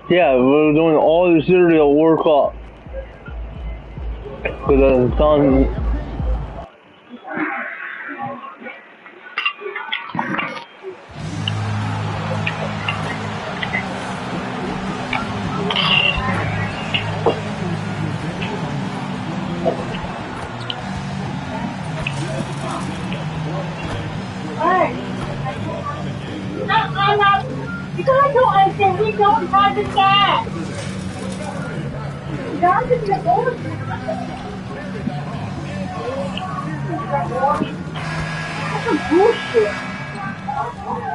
Yeah, we're doing all the serial workup. Because it's on. Because I don't understand, we don't have the gas. That's just the old. That's some bullshit.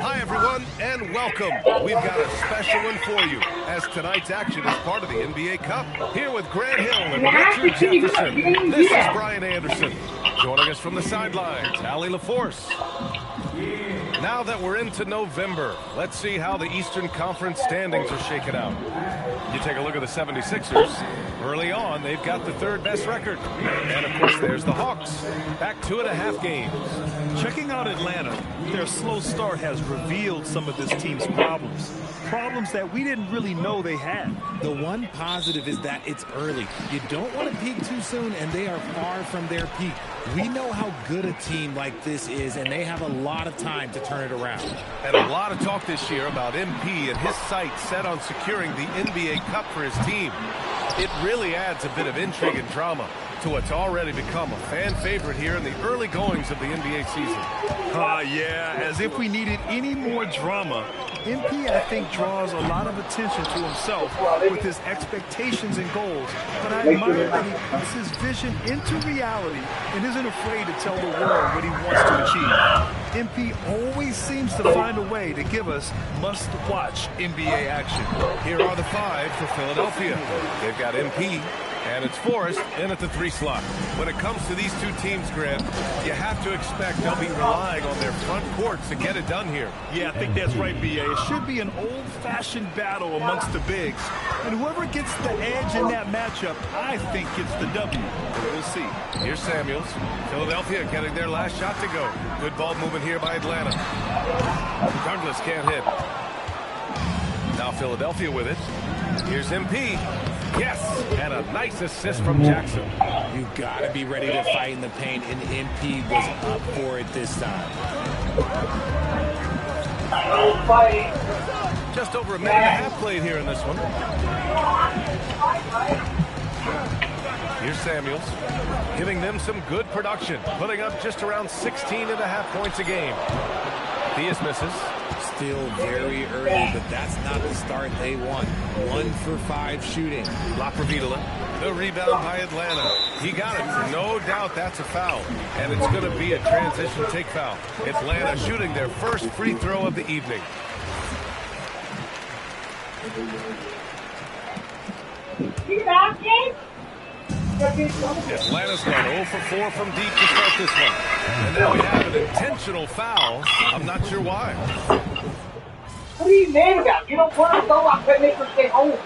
Hi, everyone, and welcome. We've got a special one for you, as tonight's action is part of the NBA Cup. Here with Grant Hill and Richard Jefferson, this is Brian Anderson. Joining us from the sidelines, Allie LaForce. Now that we're into November, let's see how the Eastern Conference standings are shaking out. You take a look at the 76ers. Early on, they've got the third best record. And, of course, there's the Hawks. Back 2.5 games. Checking out Atlanta, their slow start has revealed some of this team's problems. Problems that we didn't really know they had. The one positive is that it's early. You don't want to peak too soon, and they are far from their peak. We know how good a team like this is, and they have a lot of time to turn it around. And a lot of talk this year about MP and his sights set on securing the NBA Cup for his team. It really adds a bit of intrigue and drama to what's already become a fan favorite here in the early goings of the NBA season. Yeah, as if we needed any more drama. MP, I think, draws a lot of attention to himself with his expectations and goals. But I admire that he puts his vision into reality and isn't afraid to tell the world what he wants to achieve. MP always seems to find a way to give us must-watch NBA action. Here are the 5 for Philadelphia. They've got MP, and it's Forrest in at the 3 slot. When it comes to these two teams, Grant, you have to expect they'll be relying on their front courts to get it done here. Yeah, I think that's right, B.A. It should be an old-fashioned battle amongst the bigs. And whoever gets the edge in that matchup, I think gets the W. But we'll see. Here's Samuels. Philadelphia getting their last shot to go. Good ball movement here by Atlanta. Douglas can't hit. Now Philadelphia with it. Here's MP. Yes, and a nice assist from Jackson. You got to be ready to fight in the paint, and MP was up for it this time. Just over a minute and a half played here in this one. Here's Samuels, giving them some good production, putting up just around 16.5 points a game. Diaz misses. Still very early, but that's not the start they want. 1 for 5 shooting. Laprovitola, the rebound by Atlanta. He got it. No doubt that's a foul. And it's going to be a transition take foul. Atlanta shooting their first free throw of the evening. Atlanta's gone 0 for 4 from deep to start this one. And now we have an intentional foul. I'm not sure why. What are you mad about? You don't want to go. I couldn't make her stay home.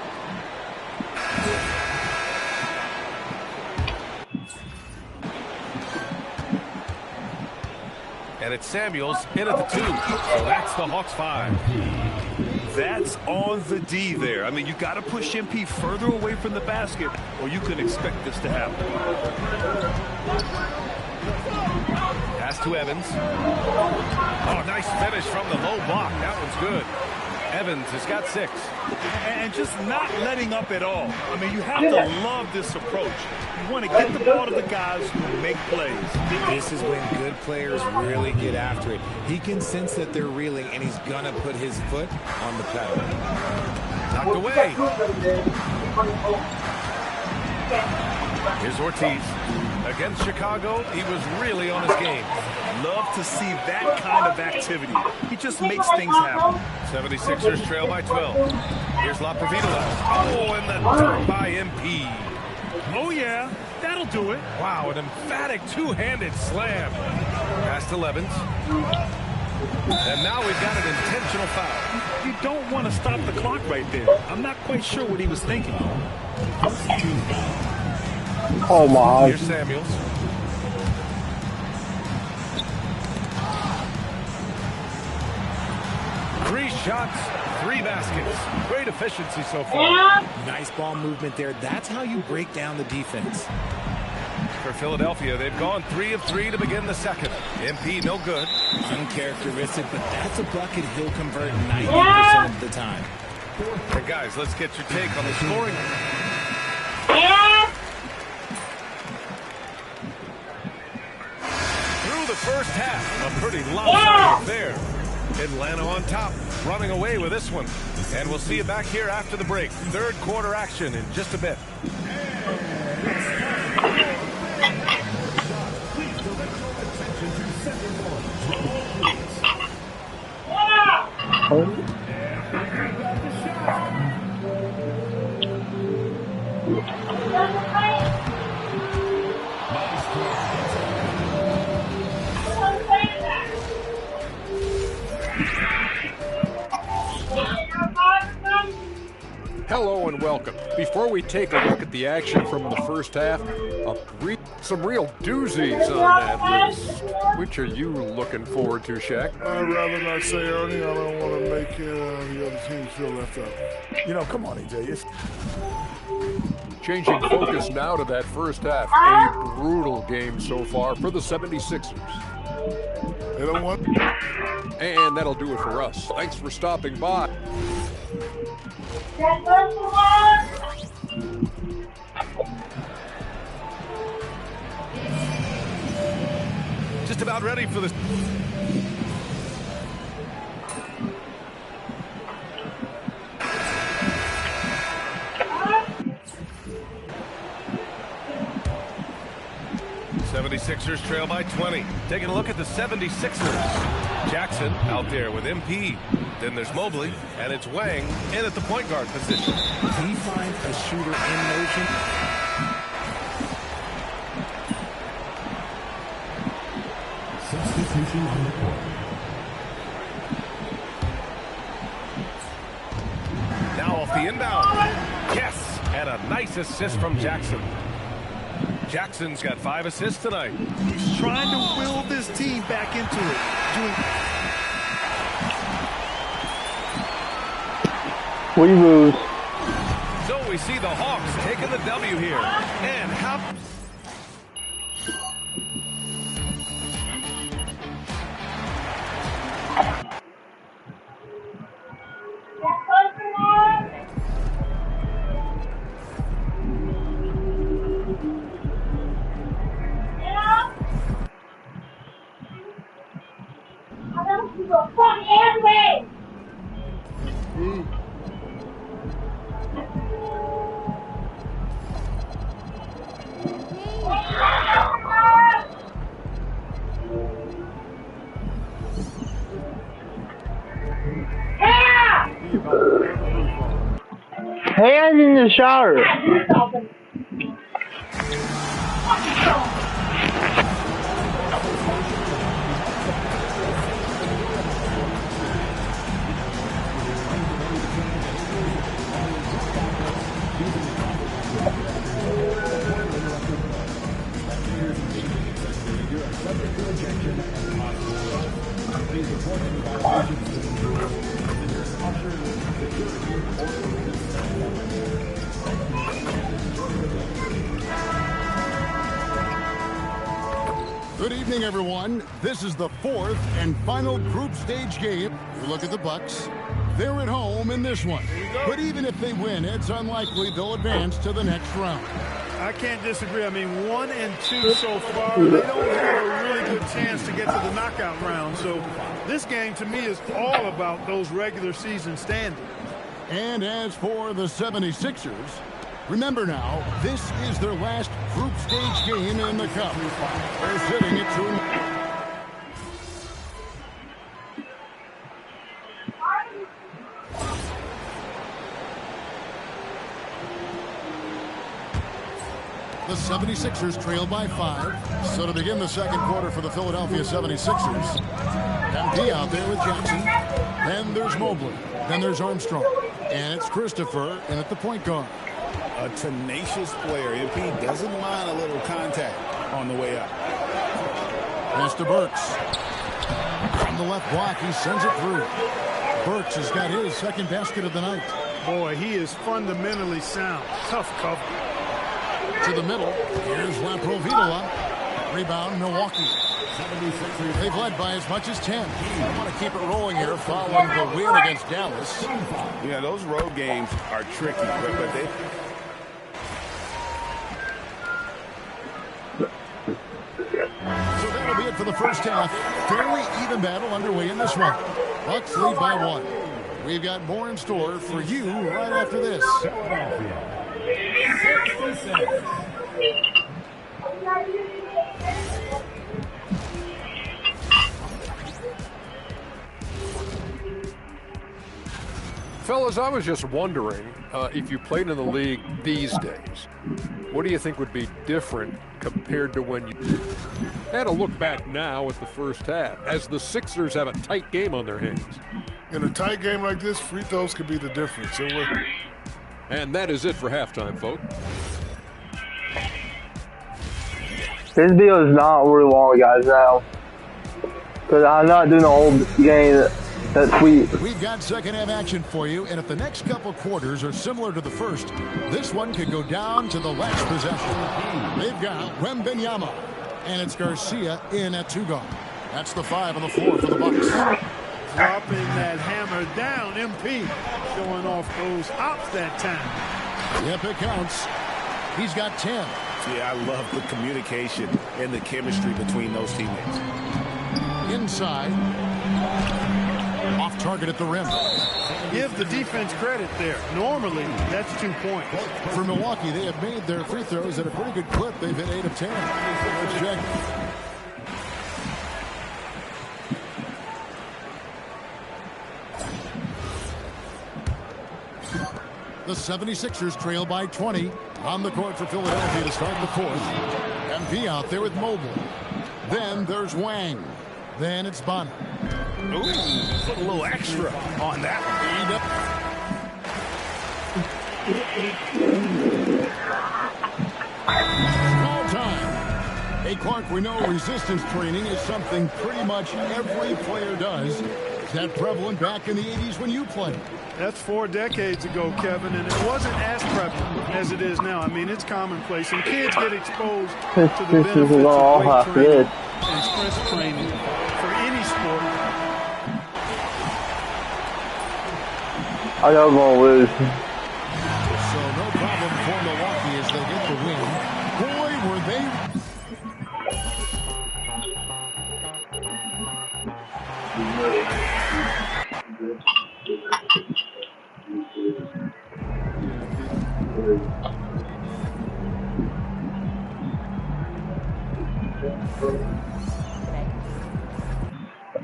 And it's Samuels in at the 2. So that's the Hawks 5. That's on the D there. I mean, you got to push MP further away from the basket, or you can expect this to happen. Pass to Evans. Oh, nice finish from the low block. That one's good. Evans has got 6. And just not letting up at all. I mean, you have to love this approach. You want to get the ball to the guys who make plays. This is when good players really get after it. He can sense that they're reeling, and he's going to put his foot on the pedal. Knocked away. Here's Ortiz. Against Chicago, he was really on his game. Love to see that kind of activity. He just makes things happen. 76ers trail by 12. Here's Laprovitola. Oh, and the dunk by MP. Oh, yeah. That That'll do it. Wow, an emphatic two-handed slam. Past 11s. And now we've got an intentional foul. You don't want to stop the clock right there. I'm not quite sure what he was thinking. Oh my. Here's Samuels. Three shots, 3 baskets. Great efficiency so far. Nice ball movement there. That's how you break down the defense. For Philadelphia, they've gone 3 of 3 to begin the second. MP, no good. Uncharacteristic, but that's a bucket he'll convert 90% of the time. And guys, let's get your take on the scoring. Through the first half, a pretty lopsided affair. Atlanta on top, running away with this one. And we'll see you back here after the break. Third quarter action in just a bit. Hello and welcome. Before we take a look at the action from the first half, some real doozies on that list. Which are you looking forward to, Shaq? I'd rather not say, Ernie. I don't want to make the other team feel left out. You know, come on, EJ. Changing focus now to that first half. A brutal game so far for the 76ers. They don't want... And that'll do it for us. Thanks for stopping by. Just about ready for this. '76ers trail by 20. Taking a look at the 76ers. Jackson out there with MP. Then there's Mobley, and it's Wang in at the point guard position. He finds a shooter in motion. Substitution on the court. Now off the inbound. Yes, and a nice assist from Jackson. Jackson's got 5 assists tonight. He's trying to will this team back into it. We lose. So we see the Hawks taking the W here. And how... Hands in the shower. Good evening, everyone. This is the 4th and final group stage game. You look at the Bucks. They're at home in this one. But even if they win, it's unlikely they'll advance to the next round. I can't disagree. I mean, 1 and 2 so far. They don't have a really good chance to get to the knockout round. So this game, to me, is all about those regular season standings. And as for the 76ers, remember now, this is their last group stage game in the Cup. They're sitting at 2. The The 76ers trail by 5. So to begin the second quarter for the Philadelphia 76ers, MP out there with Jackson. Then there's Mobley. Then there's Armstrong. And it's Christopher in at the point guard. A tenacious player. MP doesn't mind a little contact on the way up. Pass to Burks. From the left block, he sends it through. Burks has got his second basket of the night. Boy, he is fundamentally sound. Tough cover. To the middle. Here's Laprovitola. Rebound, Milwaukee. They've led by as much as 10. They want to keep it rolling here following the win against Dallas. Yeah, those road games are tricky, but they... So that'll be it for the first half. Fairly even battle underway in this one. Bucks lead by 1. We've got more in store for you right after this. Fellas, I was just wondering if you played in the league these days, what do you think would be different compared to when you had a look back now at the first half, as the Sixers have a tight game on their hands? In a tight game like this, free throws could be the difference. And that is it for halftime, folks. This video is not really long, guys, now. Because I'm not doing the whole game that's sweet. We've got second half action for you, and if the next couple quarters are similar to the first, this one could go down to the last possession. They've got Wembanyama, and it's Garcia in at 2 guard. That's the 5 on the floor for the Bucks. Dropping that hammer down, MP showing off those hops that time. Yep, it counts. He's got 10. Yeah, I love the communication and the chemistry between those teammates. Inside. Off target at the rim. Give the defense credit there. Normally, that's 2 points. For Milwaukee, they have made their free throws at a pretty good clip. They've hit 8 of 10. Let's check. The 76ers trail by 20. On the court for Philadelphia to start the fourth. MP out there with Mobley. Then there's Wang. Then it's Bonner. Ooh, put a little extra on that All time. Hey, Clark, we know resistance training is something pretty much every player does. Is that prevalent back in the 80s when you played? That's 4 decades ago, Kevin, and it wasn't as prevalent as it is now. I mean, it's commonplace, and kids get exposed to the benefits of weight training and strength training for any sport. I know I'm going to lose. So no problem for Milwaukee as they get the win. Boy, were they...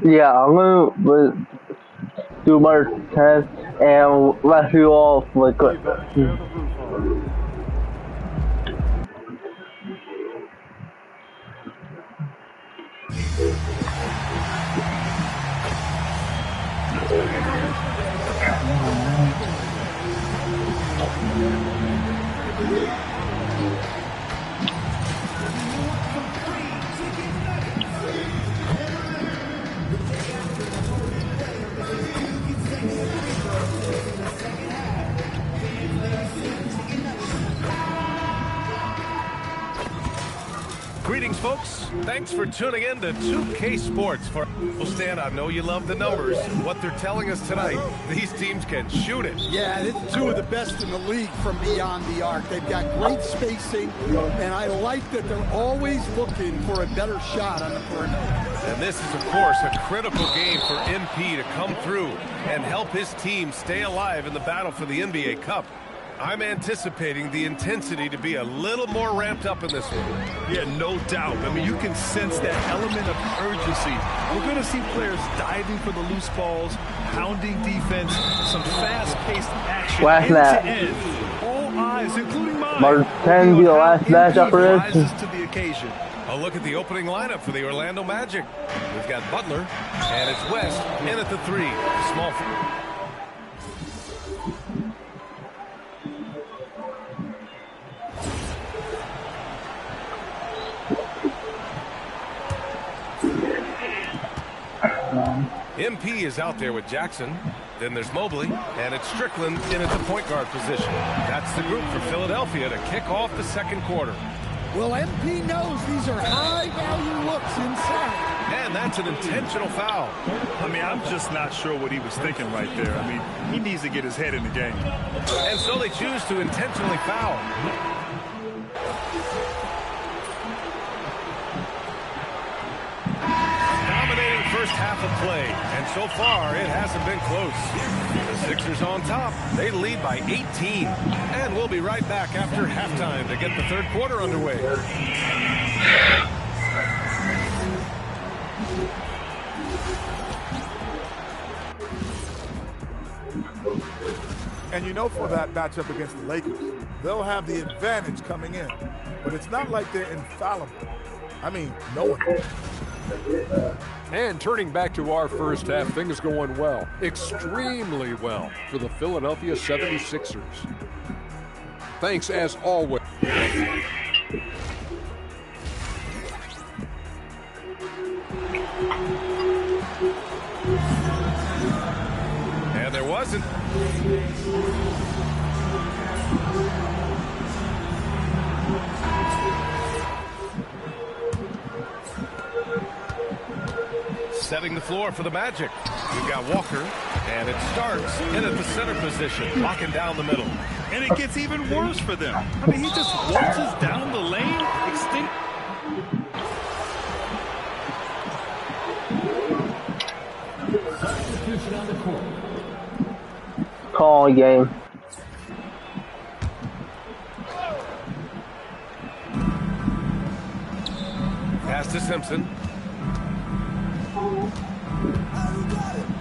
Yeah, I'm going to do my test and let you all flick it. Greetings, folks. Thanks for tuning in to 2K Sports. Stan, I know you love the numbers. What they're telling us tonight, these teams can shoot it. Yeah, it's 2 of the best in the league from beyond the arc. They've got great spacing, and I like that they're always looking for a better shot on the perimeter. And this is, of course, a critical game for MP to come through and help his team stay alive in the battle for the NBA Cup. I'm anticipating the intensity to be a little more ramped up in this one. Yeah, no doubt. I mean, you can sense that element of urgency. We're going to see players diving for the loose balls, hounding defense, some fast-paced action end to end. All eyes guys, including mine. Number 10 be the last matchup for this. Rises to the occasion. A look at the opening lineup for the Orlando Magic. We've got Butler, and it's West in at the 3. Small. MP is out there with Jackson. Then there's Mobley, and it's Strickland in at the point guard position. That's the group for Philadelphia to kick off the second quarter. Well, MP knows these are high-value looks inside. And that's an intentional foul. I mean, I'm just not sure what he was thinking right there. I mean, he needs to get his head in the game. And so they choose to intentionally foul. Dominating first half of play, and so far it hasn't been close. The Sixers on top. They lead by 18. And we'll be right back after halftime to get the third quarter underway. And you know, for that matchup against the Lakers, they'll have the advantage coming in. But it's not like they're infallible. I mean, no one. And turning back to our first half, things going well, extremely well for the Philadelphia 76ers. Thanks as always. And there wasn't. Setting the floor for the Magic. We've got Walker, and it starts in at the center position, locking down the middle. And it gets even worse for them. I mean, he just waltzes down the lane, extinct. Call game. Pass to Simpson.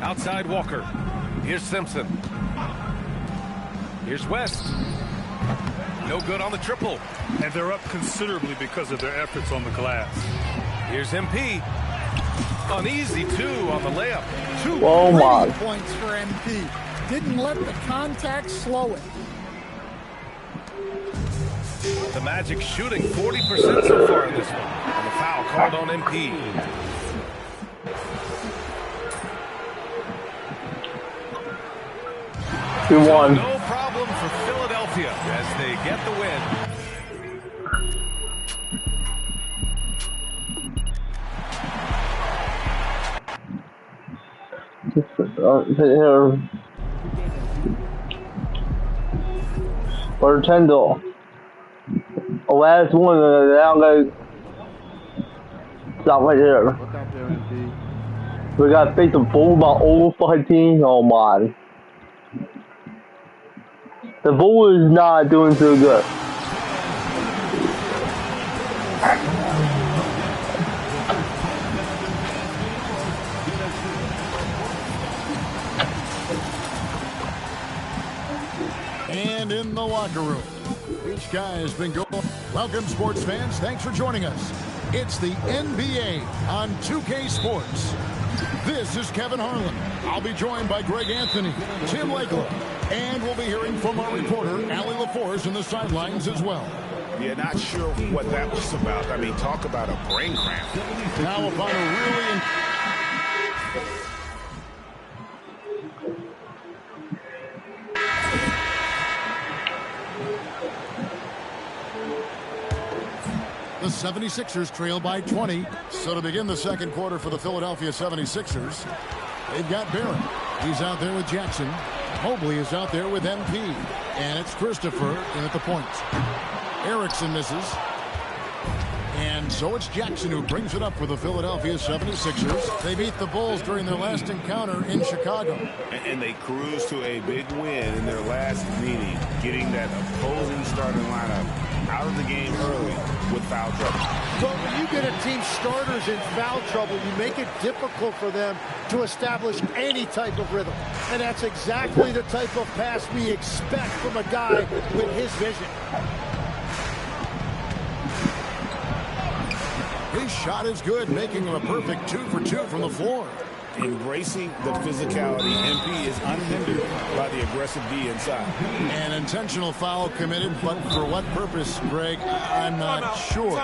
Outside Walker. Here's Simpson. Here's West. No good on the triple. And they're up considerably because of their efforts on the glass. Here's MP. An easy 2 on the layup. 2 points for MP. Didn't let the contact slow it. The Magic shooting 40% so far in this one. And the foul called on MP. No problem for Philadelphia as they get the win. Bartendo. Last one, now I'm gonna stop right here. We got to face the Bulls by over 15. Oh my. The Bulls is not doing too good. And in the locker room, each guy has been going. Welcome, sports fans. Thanks for joining us. It's the NBA on 2K Sports. This is Kevin Harlan. I'll be joined by Greg Anthony, Tim Lakeland, and we'll be hearing from our reporter, Allie LaForce, in the sidelines as well. Yeah, not sure what that was about. I mean, talk about a brain cramp. Now upon a really... The 76ers trail by 20. So to begin the second quarter for the Philadelphia 76ers, they've got Barron. He's out there with Jackson. Mobley is out there with MP. And it's Christopher in at the point. Erickson misses. And so it's Jackson who brings it up for the Philadelphia 76ers. They beat the Bulls during their last encounter in Chicago. And they cruised to a big win in their last meeting, getting that opposing starting lineup out of the game early with foul trouble. Well, when you get a team starters in foul trouble, you make it difficult for them to establish any type of rhythm. And that's exactly the type of pass we expect from a guy with his vision. His shot is good, making him a perfect 2 for 2 from the floor. Embracing the physicality, MP is unhindered by the aggressive D inside. An intentional foul committed, but for what purpose, Greg? I'm not sure.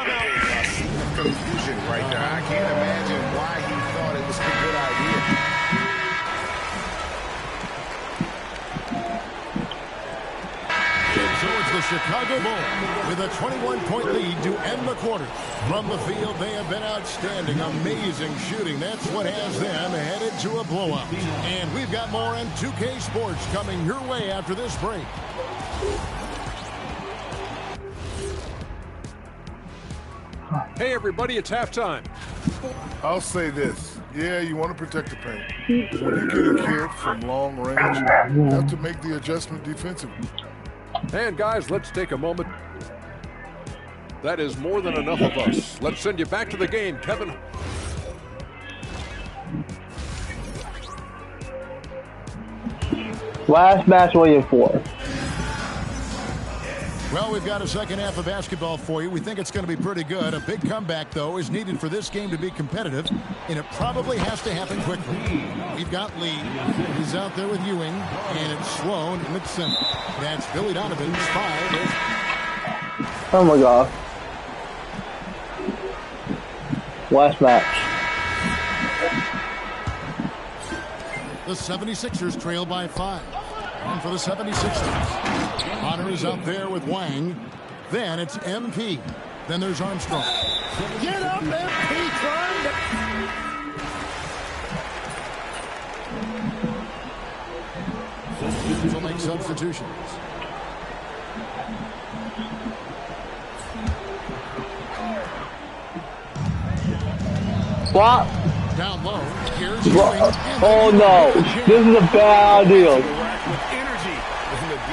Confusion right there. I can't imagine why he thought it was a good idea. So it's the Chicago Bulls with a 21-point lead to end the quarter. From the field, they have been outstanding, amazing shooting. That's what has them headed to a blowout. And we've got more on 2K Sports coming your way after this break. Hey, everybody, it's halftime. I'll say this. Yeah, you want to protect the paint. When you get a kid from long range, you have to make the adjustment defensively. And, guys, let's take a moment. That is more than enough of us. Let's send you back to the game, Kevin. Last match waiting for. Well, we've got a second half of basketball for you. We think it's going to be pretty good. A big comeback, though, is needed for this game to be competitive, and it probably has to happen quickly. We've got Lee. He's out there with Ewing, and it's Sloan in the center. That's Billy Donovan's foul. Oh my God. Last match. The 76ers trail by 5. And for the 76ers, Honor is out there with Wang. Then it's MP. Then there's Armstrong. Get up, MP, trying to... Will make substitutions. What? Down low. Here's Ewing. Oh no. This is a bad idea. With energy, and the D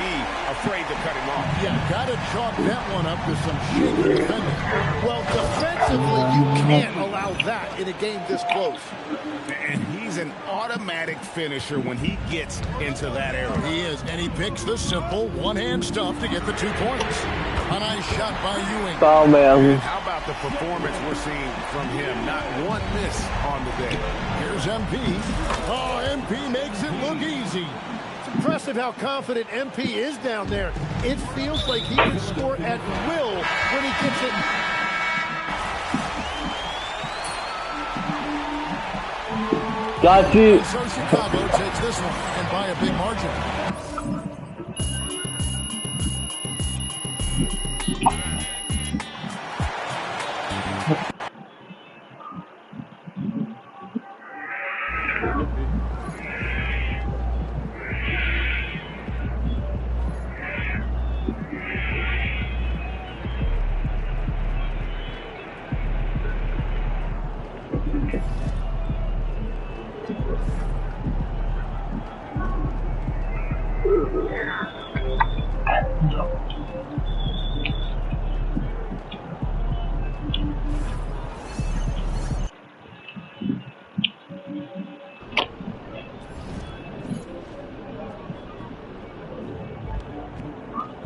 afraid to cut him off. Yeah, got to chalk that one up to some shaky defending. Well, defensively, you can't allow that in a game this close. And he's an automatic finisher when he gets into that area. He is, and he picks the simple one-hand stuff to get the 2 points. A nice shot by Ewing. Oh man. How about the performance we're seeing from him? Not one miss on the day. Here's MP. Oh, MP makes it look easy. It's impressive how confident MP is down there. It feels like he can score at will when he gets it. Got you. So Chicago takes this one, and by a big margin.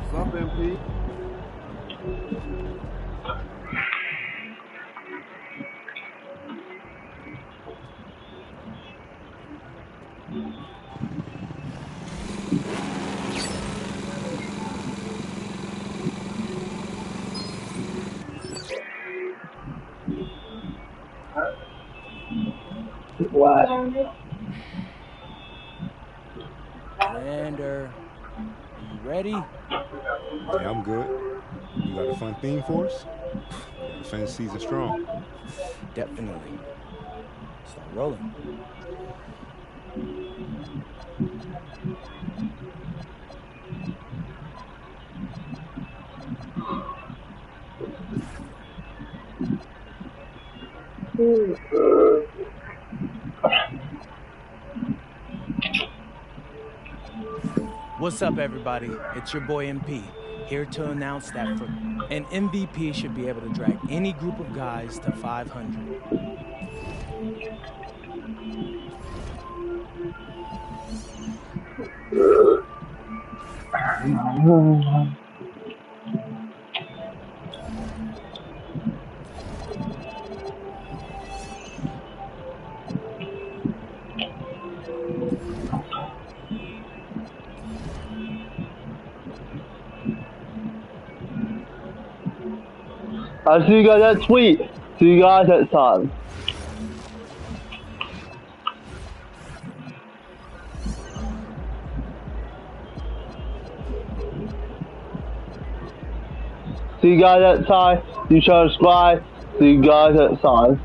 What's up, MP? What? Commander, you ready? Yeah, I'm good. You got a fun theme for us? Finish season strong. Definitely. Start rolling. What's up, everybody? It's your boy MP, here to announce that for An MVP should be able to drag any group of guys to 500. I'll see you guys next week. See you guys next time. See you guys next time. You should subscribe. See you guys next time.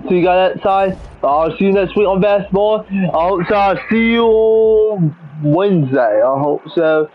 See you guys next time. I'll see you next week on basketball. I hope so. I'll see you on Wednesday. I hope so.